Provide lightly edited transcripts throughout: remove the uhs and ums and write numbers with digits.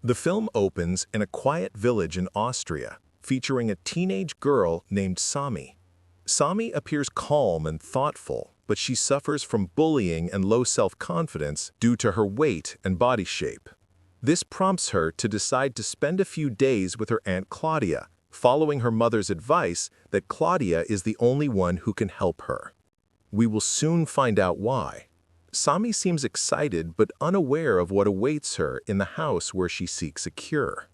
The film opens in a quiet village in Austria, featuring a teenage girl named Sami. Sami appears calm and thoughtful, but she suffers from bullying and low self-confidence due to her weight and body shape. This prompts her to decide to spend a few days with her Aunt Claudia, following her mother's advice that Claudia is the only one who can help her. We will soon find out why. Sami seems excited but unaware of what awaits her in the house where she seeks a cure.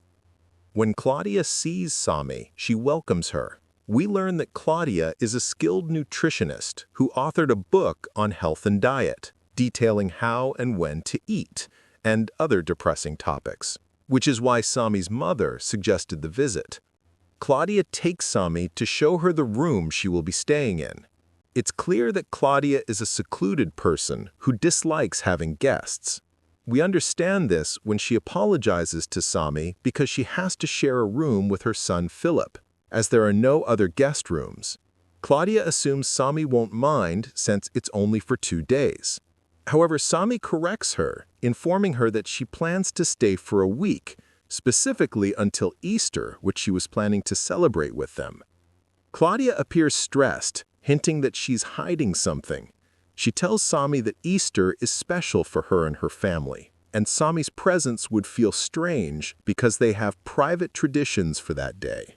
When Claudia sees Sami, she welcomes her. We learn that Claudia is a skilled nutritionist who authored a book on health and diet, detailing how and when to eat, and other depressing topics, which is why Sami's mother suggested the visit. Claudia takes Sami to show her the room she will be staying in. It's clear that Claudia is a secluded person who dislikes having guests. We understand this when she apologizes to Sami because she has to share a room with her son Philip, as there are no other guest rooms. Claudia assumes Sami won't mind since it's only for 2 days. However, Sami corrects her, informing her that she plans to stay for a week, specifically until Easter, which she was planning to celebrate with them. Claudia appears stressed, hinting that she's hiding something. She tells Sami that Easter is special for her and her family, and Sami's presence would feel strange because they have private traditions for that day.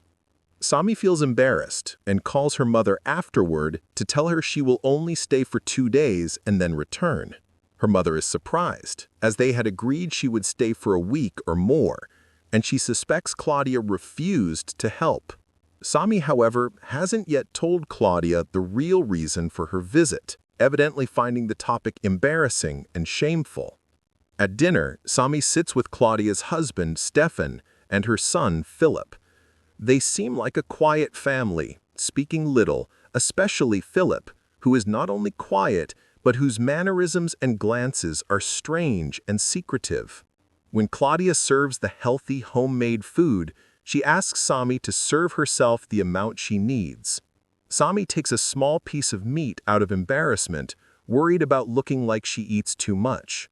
Sami feels embarrassed and calls her mother afterward to tell her she will only stay for 2 days and then return. Her mother is surprised, as they had agreed she would stay for a week or more, and she suspects Claudia refused to help. Sami, however, hasn't yet told Claudia the real reason for her visit, evidently finding the topic embarrassing and shameful. At dinner, Sami sits with Claudia's husband, Stefan, and her son, Philip. They seem like a quiet family, speaking little, especially Philip, who is not only quiet, but whose mannerisms and glances are strange and secretive. When Claudia serves the healthy, homemade food, she asks Sami to serve herself the amount she needs. Sami takes a small piece of meat out of embarrassment, worried about looking like she eats too much.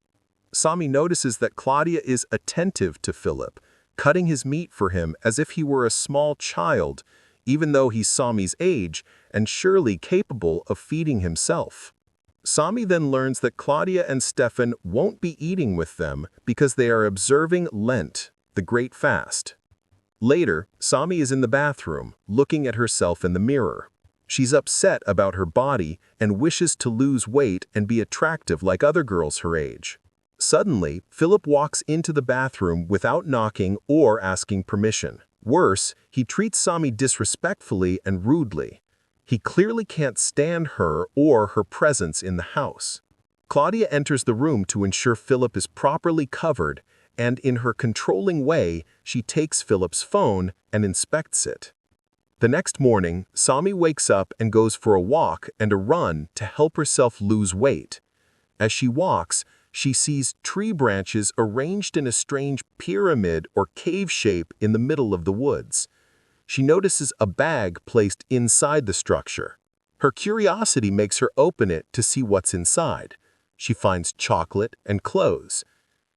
Sami notices that Claudia is attentive to Philip, cutting his meat for him as if he were a small child, even though he's Sami's age and surely capable of feeding himself. Sami then learns that Claudia and Stefan won't be eating with them because they are observing Lent, the Great Fast. Later, Sami is in the bathroom, looking at herself in the mirror. She's upset about her body and wishes to lose weight and be attractive like other girls her age. Suddenly, Philip walks into the bathroom without knocking or asking permission. Worse, he treats Sami disrespectfully and rudely. He clearly can't stand her or her presence in the house. Claudia enters the room to ensure Philip is properly covered, and in her controlling way, she takes Philip's phone and inspects it. The next morning, Sami wakes up and goes for a walk and a run to help herself lose weight. As she walks, she sees tree branches arranged in a strange pyramid or cave shape in the middle of the woods. She notices a bag placed inside the structure. Her curiosity makes her open it to see what's inside. She finds chocolate and clothes.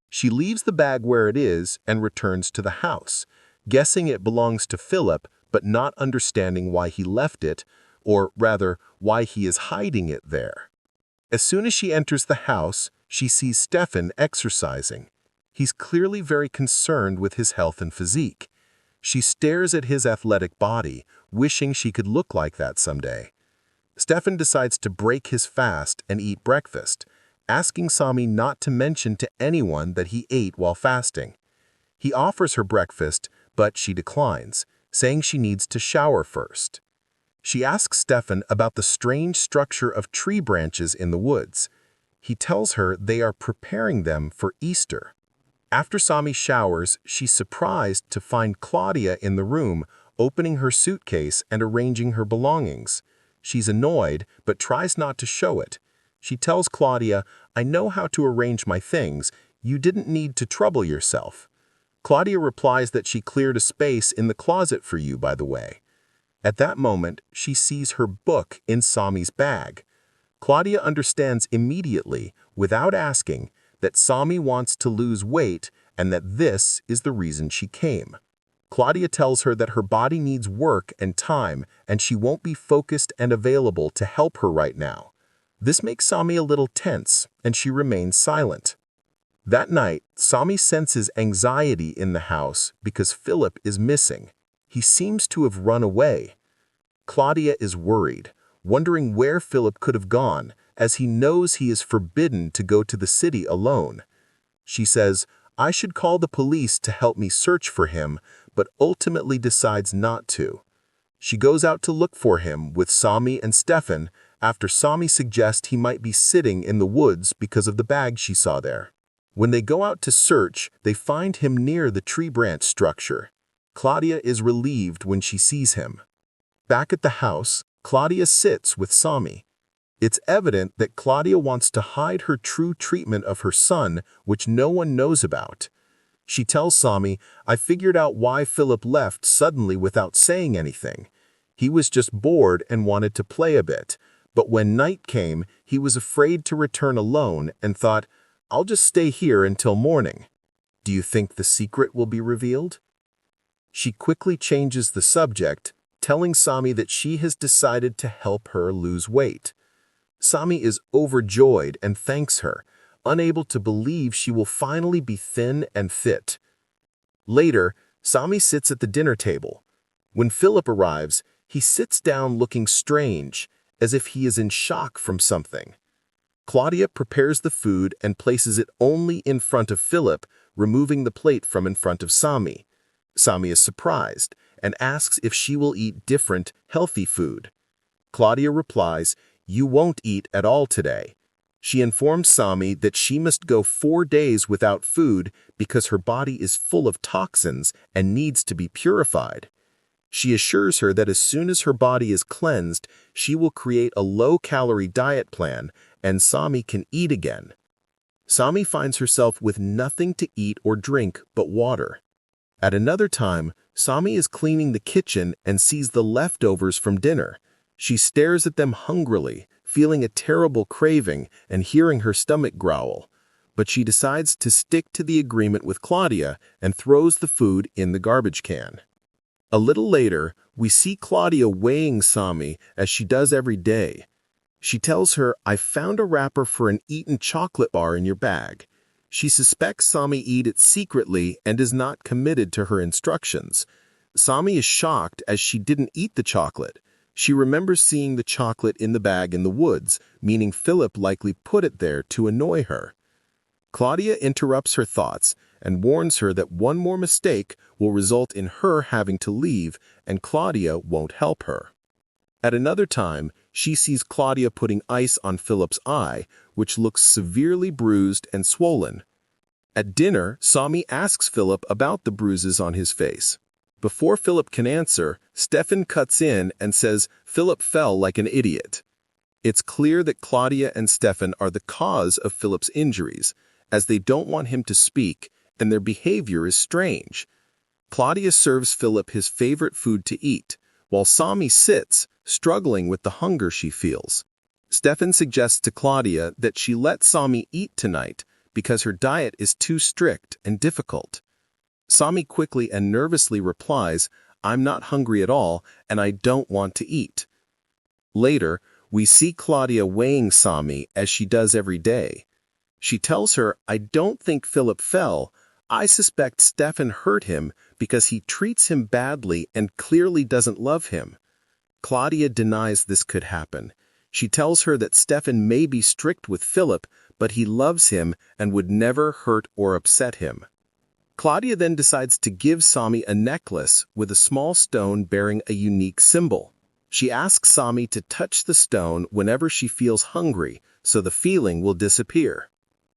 She leaves the bag where it is and returns to the house, guessing it belongs to Philip, but not understanding why he left it, or rather, why he is hiding it there. As soon as she enters the house, she sees Stefan exercising. He's clearly very concerned with his health and physique. She stares at his athletic body, wishing she could look like that someday. Stefan decides to break his fast and eat breakfast, asking Sami not to mention to anyone that he ate while fasting. He offers her breakfast, but she declines, saying she needs to shower first. She asks Stefan about the strange structure of tree branches in the woods. He tells her they are preparing them for Easter. After Sami showers, she's surprised to find Claudia in the room, opening her suitcase and arranging her belongings. She's annoyed, but tries not to show it. She tells Claudia, "I know how to arrange my things. You didn't need to trouble yourself." Claudia replies that she cleared a space in the closet for you, by the way. At that moment, she sees her book in Sami's bag. Claudia understands immediately, without asking, that Sami wants to lose weight and that this is the reason she came. Claudia tells her that her body needs work and time, and she won't be focused and available to help her right now. This makes Sami a little tense, and she remains silent. That night, Sami senses anxiety in the house because Philip is missing. He seems to have run away. Claudia is worried, wondering where Philip could have gone, as he knows he is forbidden to go to the city alone. She says, "I should call the police to help me search for him," but ultimately decides not to. She goes out to look for him with Sami and Stefan after Sami suggests he might be sitting in the woods because of the bag she saw there. When they go out to search, they find him near the tree branch structure. Claudia is relieved when she sees him. Back at the house, Claudia sits with Sami. It's evident that Claudia wants to hide her true treatment of her son, which no one knows about. She tells Sami, "I figured out why Philip left suddenly without saying anything. He was just bored and wanted to play a bit. But when night came, he was afraid to return alone and thought, I'll just stay here until morning. Do you think the secret will be revealed?" She quickly changes the subject, telling Sami that she has decided to help her lose weight. Sami is overjoyed and thanks her, unable to believe she will finally be thin and fit. Later, Sami sits at the dinner table. When Philip arrives, he sits down looking strange, as if he is in shock from something. Claudia prepares the food and places it only in front of Philip, removing the plate from in front of Sami. Sami is surprised and asks if she will eat different, healthy food. Claudia replies, "You won't eat at all today." She informs Sami that she must go 4 days without food because her body is full of toxins and needs to be purified. She assures her that as soon as her body is cleansed, she will create a low-calorie diet plan and Sami can eat again. Sami finds herself with nothing to eat or drink but water. At another time, Sami is cleaning the kitchen and sees the leftovers from dinner. She stares at them hungrily, feeling a terrible craving and hearing her stomach growl. But she decides to stick to the agreement with Claudia and throws the food in the garbage can. A little later, we see Claudia weighing Sami as she does every day. She tells her, "I found a wrapper for an eaten chocolate bar in your bag." She suspects Sami eat it secretly and is not committed to her instructions. Sami is shocked as she didn't eat the chocolate. She remembers seeing the chocolate in the bag in the woods, meaning Philip likely put it there to annoy her. Claudia interrupts her thoughts and warns her that one more mistake will result in her having to leave and Claudia won't help her. At another time, she sees Claudia putting ice on Philip's eye, which looks severely bruised and swollen. At dinner, Sami asks Philip about the bruises on his face. Before Philip can answer, Stefan cuts in and says Philip fell like an idiot. It's clear that Claudia and Stefan are the cause of Philip's injuries, as they don't want him to speak, and their behavior is strange. Claudia serves Philip his favorite food to eat, while Sami sits, struggling with the hunger she feels. Stefan suggests to Claudia that she let Sami eat tonight because her diet is too strict and difficult. Sami quickly and nervously replies, "I'm not hungry at all, and I don't want to eat." Later, we see Claudia weighing Sami as she does every day. She tells her, "I don't think Philip fell. I suspect Stefan hurt him because he treats him badly and clearly doesn't love him." Claudia denies this could happen. She tells her that Stefan may be strict with Philip, but he loves him and would never hurt or upset him. Claudia then decides to give Sami a necklace with a small stone bearing a unique symbol. She asks Sami to touch the stone whenever she feels hungry, so the feeling will disappear.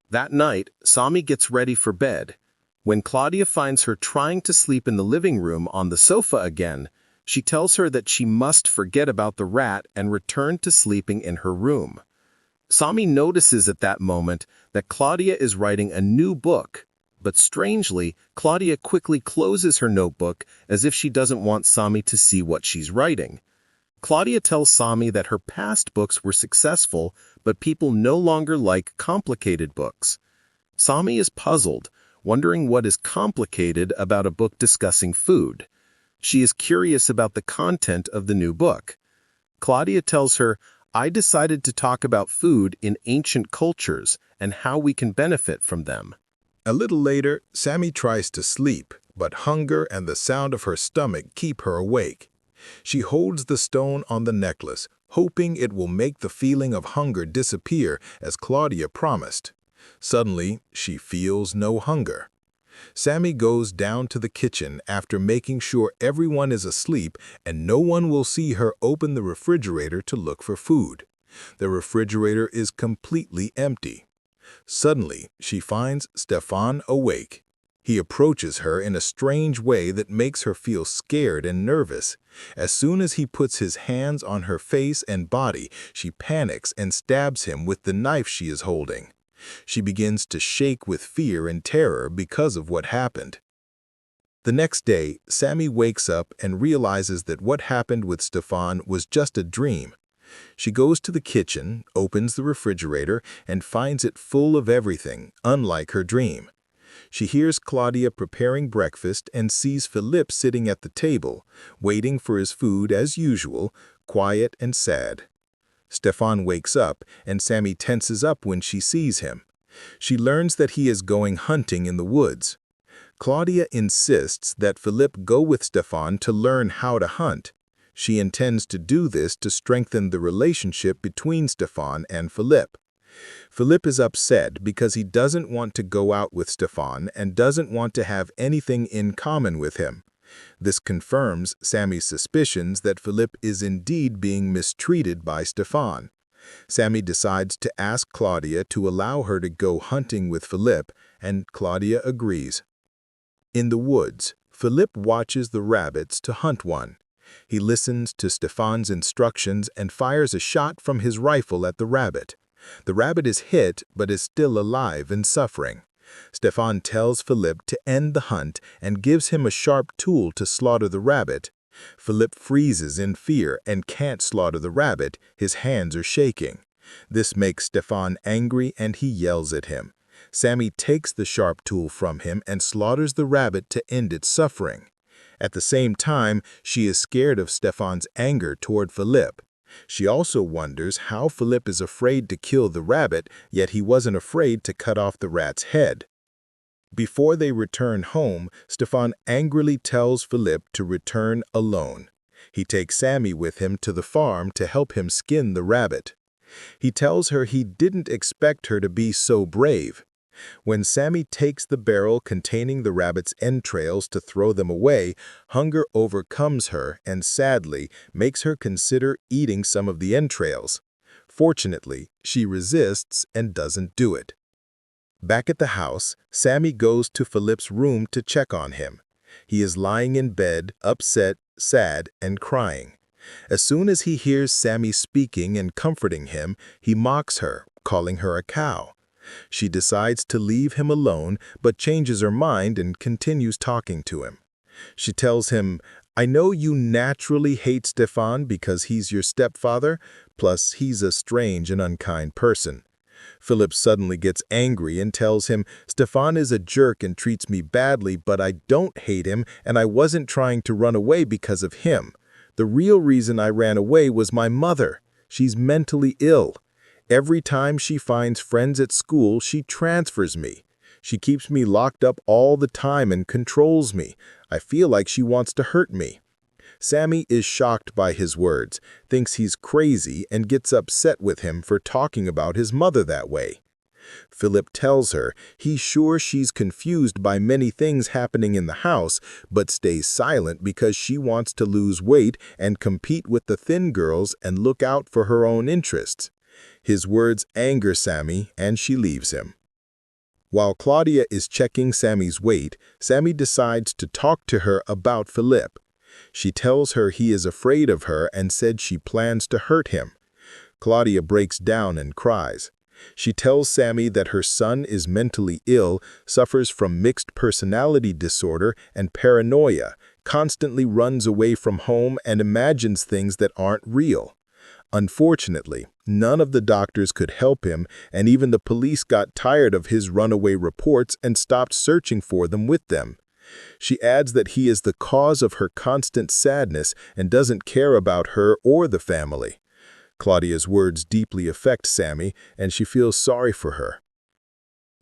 That night, Sami gets ready for bed. When Claudia finds her trying to sleep in the living room on the sofa again, she tells her that she must forget about the rat and return to sleeping in her room. Sami notices at that moment that Claudia is writing a new book, but strangely, Claudia quickly closes her notebook as if she doesn't want Sami to see what she's writing. Claudia tells Sami that her past books were successful, but people no longer like complicated books. Sami is puzzled, wondering what is complicated about a book discussing food. She is curious about the content of the new book. Claudia tells her, "I decided to talk about food in ancient cultures and how we can benefit from them." A little later, Sammy tries to sleep, but hunger and the sound of her stomach keep her awake. She holds the stone on the necklace, hoping it will make the feeling of hunger disappear as Claudia promised. Suddenly, she feels no hunger. Sammy goes down to the kitchen after making sure everyone is asleep and no one will see her open the refrigerator to look for food. The refrigerator is completely empty. Suddenly, she finds Stefan awake. He approaches her in a strange way that makes her feel scared and nervous. As soon as he puts his hands on her face and body, she panics and stabs him with the knife she is holding. She begins to shake with fear and terror because of what happened. The next day, Sammy wakes up and realizes that what happened with Stefan was just a dream. She goes to the kitchen, opens the refrigerator, and finds it full of everything, unlike her dream. She hears Claudia preparing breakfast and sees Philippe sitting at the table, waiting for his food as usual, quiet and sad. Stefan wakes up, and Sammy tenses up when she sees him. She learns that he is going hunting in the woods. Claudia insists that Philippe go with Stefan to learn how to hunt. She intends to do this to strengthen the relationship between Stefan and Philippe. Philippe is upset because he doesn't want to go out with Stefan and doesn't want to have anything in common with him. This confirms Sammy's suspicions that Philippe is indeed being mistreated by Stefan. Sammy decides to ask Claudia to allow her to go hunting with Philippe, and Claudia agrees. In the woods, Philippe watches the rabbits to hunt one. He listens to Stefan's instructions and fires a shot from his rifle at the rabbit. The rabbit is hit but is still alive and suffering. Stefan tells Philippe to end the hunt and gives him a sharp tool to slaughter the rabbit. Philippe freezes in fear and can't slaughter the rabbit, his hands are shaking. This makes Stefan angry and he yells at him. Sammy takes the sharp tool from him and slaughters the rabbit to end its suffering. At the same time, she is scared of Stefan's anger toward Philippe. She also wonders how Philippe is afraid to kill the rabbit, yet he wasn't afraid to cut off the rat's head. Before they return home, Stefan angrily tells Philippe to return alone. He takes Sammy with him to the farm to help him skin the rabbit. He tells her he didn't expect her to be so brave. When Sammy takes the barrel containing the rabbit's entrails to throw them away, hunger overcomes her and sadly makes her consider eating some of the entrails. Fortunately, she resists and doesn't do it. Back at the house, Sammy goes to Philippe's room to check on him. He is lying in bed, upset, sad, and crying. As soon as he hears Sammy speaking and comforting him, he mocks her, calling her a cow. She decides to leave him alone, but changes her mind and continues talking to him. She tells him, "I know you naturally hate Stefan because he's your stepfather, plus he's a strange and unkind person." Philip suddenly gets angry and tells him, "Stefan is a jerk and treats me badly, but I don't hate him and I wasn't trying to run away because of him. The real reason I ran away was my mother. She's mentally ill. Every time she finds friends at school, she transfers me. She keeps me locked up all the time and controls me. I feel like she wants to hurt me." Sammy is shocked by his words, thinks he's crazy, and gets upset with him for talking about his mother that way. Philip tells her he's sure she's confused by many things happening in the house, but stays silent because she wants to lose weight and compete with the thin girls and look out for her own interests. His words anger Sammy, and she leaves him. While Claudia is checking Sammy's weight, Sammy decides to talk to her about Philip. She tells her he is afraid of her and said she plans to hurt him. Claudia breaks down and cries. She tells Sammy that her son is mentally ill, suffers from mixed personality disorder and paranoia, constantly runs away from home and imagines things that aren't real. Unfortunately, none of the doctors could help him, and even the police got tired of his runaway reports and stopped searching for them with them. She adds that he is the cause of her constant sadness and doesn't care about her or the family. Claudia's words deeply affect Sammy, and she feels sorry for her.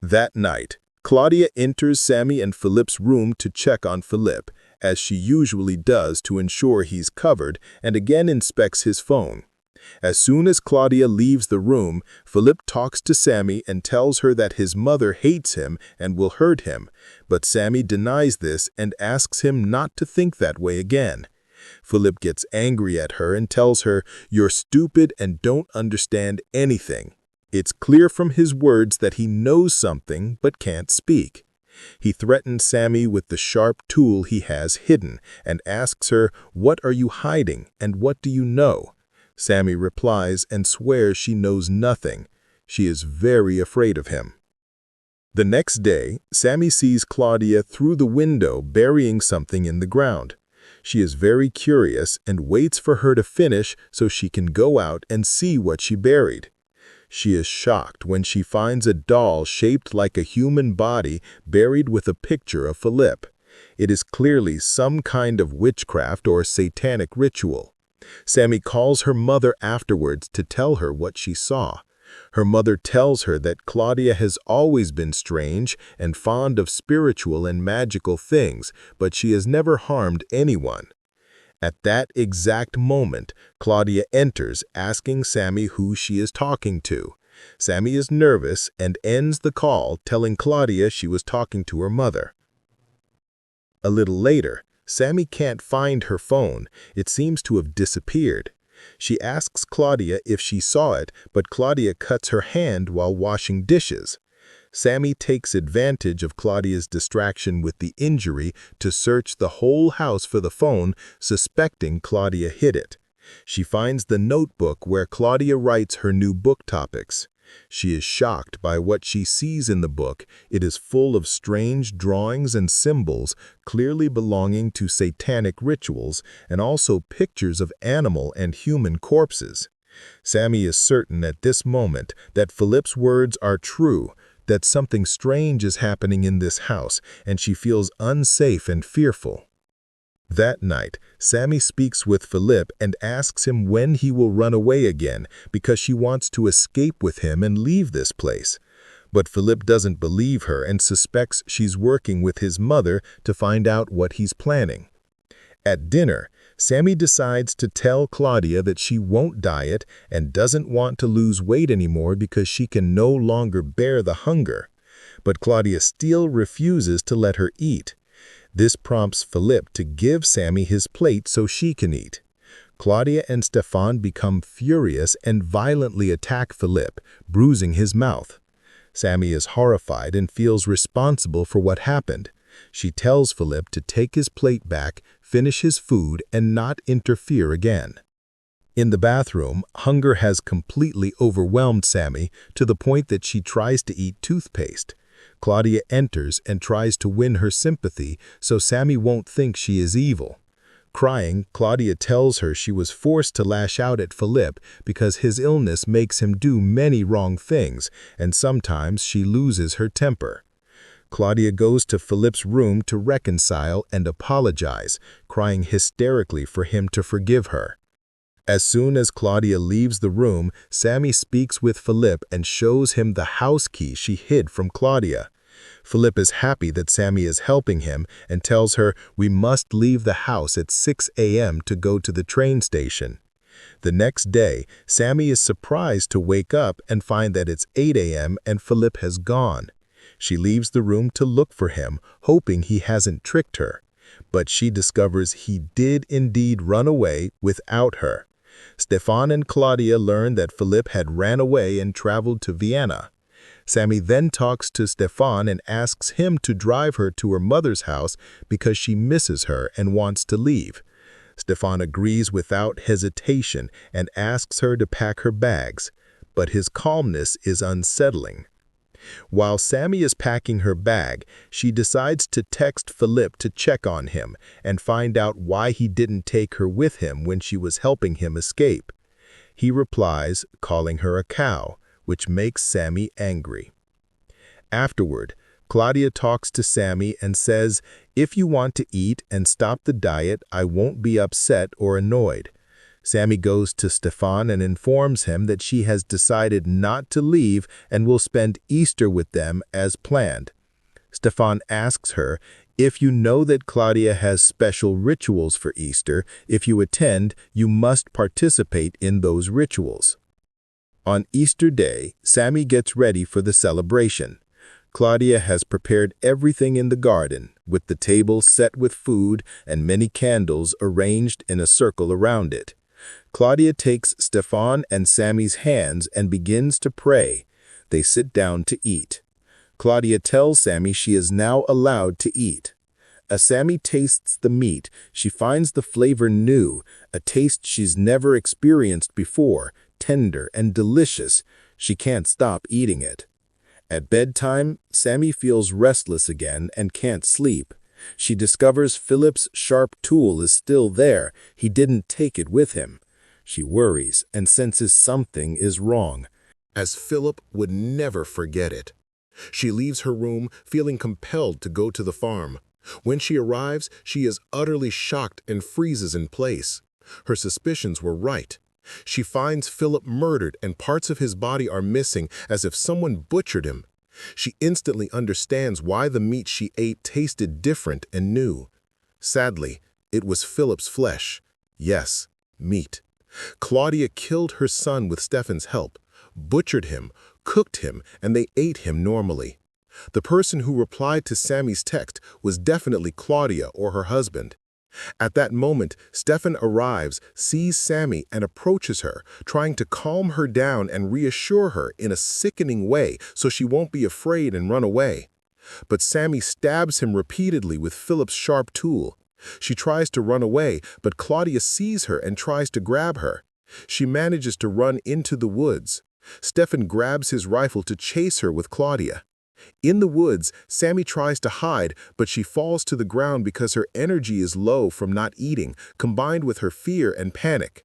That night, Claudia enters Sammy and Philippe's room to check on Philippe, as she usually does to ensure he's covered, and again inspects his phone. As soon as Claudia leaves the room, Philippe talks to Sammy and tells her that his mother hates him and will hurt him, but Sammy denies this and asks him not to think that way again. Philippe gets angry at her and tells her, "You're stupid and don't understand anything." It's clear from his words that he knows something but can't speak. He threatens Sammy with the sharp tool he has hidden and asks her, "What are you hiding and what do you know?" Sammy replies and swears she knows nothing. She is very afraid of him. The next day, Sammy sees Claudia through the window burying something in the ground. She is very curious and waits for her to finish so she can go out and see what she buried. She is shocked when she finds a doll shaped like a human body buried with a picture of Philippe. It is clearly some kind of witchcraft or satanic ritual. Sammy calls her mother afterwards to tell her what she saw. Her mother tells her that Claudia has always been strange and fond of spiritual and magical things, but she has never harmed anyone. At that exact moment, Claudia enters, asking Sammy who she is talking to. Sammy is nervous and ends the call, telling Claudia she was talking to her mother. A little later, Sammy can't find her phone. It seems to have disappeared. She asks Claudia if she saw it, but Claudia cuts her hand while washing dishes. Sammy takes advantage of Claudia's distraction with the injury to search the whole house for the phone, suspecting Claudia hid it. She finds the notebook where Claudia writes her new book topics. She is shocked by what she sees in the book. It is full of strange drawings and symbols, clearly belonging to satanic rituals, and also pictures of animal and human corpses. Sammy is certain at this moment that Philippe's words are true, that something strange is happening in this house, and she feels unsafe and fearful. That night, Sammy speaks with Philippe and asks him when he will run away again because she wants to escape with him and leave this place. But Philippe doesn't believe her and suspects she's working with his mother to find out what he's planning. At dinner, Sammy decides to tell Claudia that she won't diet and doesn't want to lose weight anymore because she can no longer bear the hunger. But Claudia still refuses to let her eat. This prompts Philippe to give Sammy his plate so she can eat. Claudia and Stefan become furious and violently attack Philippe, bruising his mouth. Sammy is horrified and feels responsible for what happened. She tells Philippe to take his plate back, finish his food, and not interfere again. In the bathroom, hunger has completely overwhelmed Sammy to the point that she tries to eat toothpaste. Claudia enters and tries to win her sympathy so Sammy won't think she is evil. Crying, Claudia tells her she was forced to lash out at Philippe because his illness makes him do many wrong things, and sometimes she loses her temper. Claudia goes to Philippe's room to reconcile and apologize, crying hysterically for him to forgive her. As soon as Claudia leaves the room, Sammy speaks with Philippe and shows him the house key she hid from Claudia. Philippe is happy that Sammy is helping him and tells her, "We must leave the house at 6 a.m. to go to the train station." The next day, Sammy is surprised to wake up and find that it's 8 a.m. and Philippe has gone. She leaves the room to look for him, hoping he hasn't tricked her. But she discovers he did indeed run away without her. Stefan and Claudia learn that Philippe had ran away and traveled to Vienna. Sammy then talks to Stefan and asks him to drive her to her mother's house because she misses her and wants to leave. Stefan agrees without hesitation and asks her to pack her bags, but his calmness is unsettling. While Sammy is packing her bag, she decides to text Philippe to check on him and find out why he didn't take her with him when she was helping him escape. He replies, calling her a cow, which makes Sammy angry. Afterward, Claudia talks to Sammy and says, "If you want to eat and stop the diet, I won't be upset or annoyed." Sammy goes to Stefan and informs him that she has decided not to leave and will spend Easter with them as planned. Stefan asks her, "If you know that Claudia has special rituals for Easter, if you attend, you must participate in those rituals." On Easter Day, Sammy gets ready for the celebration. Claudia has prepared everything in the garden, with the table set with food and many candles arranged in a circle around it. Claudia takes Stefan and Sammy's hands and begins to pray. They sit down to eat. Claudia tells Sammy she is now allowed to eat. As Sammy tastes the meat, she finds the flavor new, a taste she's never experienced before, tender and delicious. She can't stop eating it. At bedtime, Sammy feels restless again and can't sleep. She discovers Philip's sharp tool is still there. He didn't take it with him. She worries and senses something is wrong, as Philip would never forget it. She leaves her room, feeling compelled to go to the farm. When she arrives, she is utterly shocked and freezes in place. Her suspicions were right. She finds Philip murdered and parts of his body are missing, as if someone butchered him. She instantly understands why the meat she ate tasted different and new. Sadly, it was Philip's flesh. Yes, meat. Claudia killed her son with Stefan's help, butchered him, cooked him, and they ate him normally. The person who replied to Sammy's text was definitely Claudia or her husband. At that moment, Stefan arrives, sees Sammy, and approaches her, trying to calm her down and reassure her in a sickening way so she won't be afraid and run away. But Sammy stabs him repeatedly with Philip's sharp tool. She tries to run away, but Claudia sees her and tries to grab her. She manages to run into the woods. Stefan grabs his rifle to chase her with Claudia. In the woods, Sammy tries to hide, but she falls to the ground because her energy is low from not eating, combined with her fear and panic.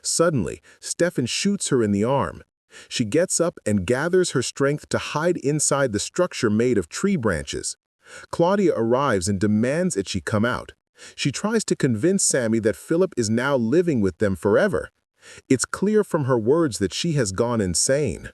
Suddenly, Stefan shoots her in the arm. She gets up and gathers her strength to hide inside the structure made of tree branches. Claudia arrives and demands that she come out. She tries to convince Sammy that Philip is now living with them forever. It's clear from her words that she has gone insane.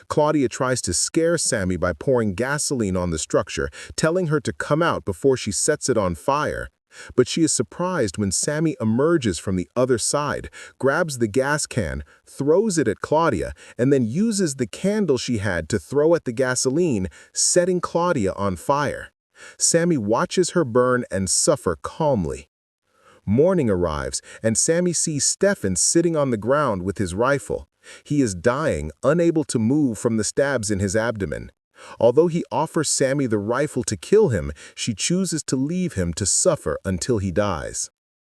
Claudia tries to scare Sammy by pouring gasoline on the structure, telling her to come out before she sets it on fire. But she is surprised when Sammy emerges from the other side, grabs the gas can, throws it at Claudia, and then uses the candle she had to throw at the gasoline, setting Claudia on fire. Sammy watches her burn and suffer calmly. Morning arrives, and Sammy sees Stefan sitting on the ground with his rifle. He is dying, unable to move from the stabs in his abdomen. Although he offers Sammy the rifle to kill him, she chooses to leave him to suffer until he dies.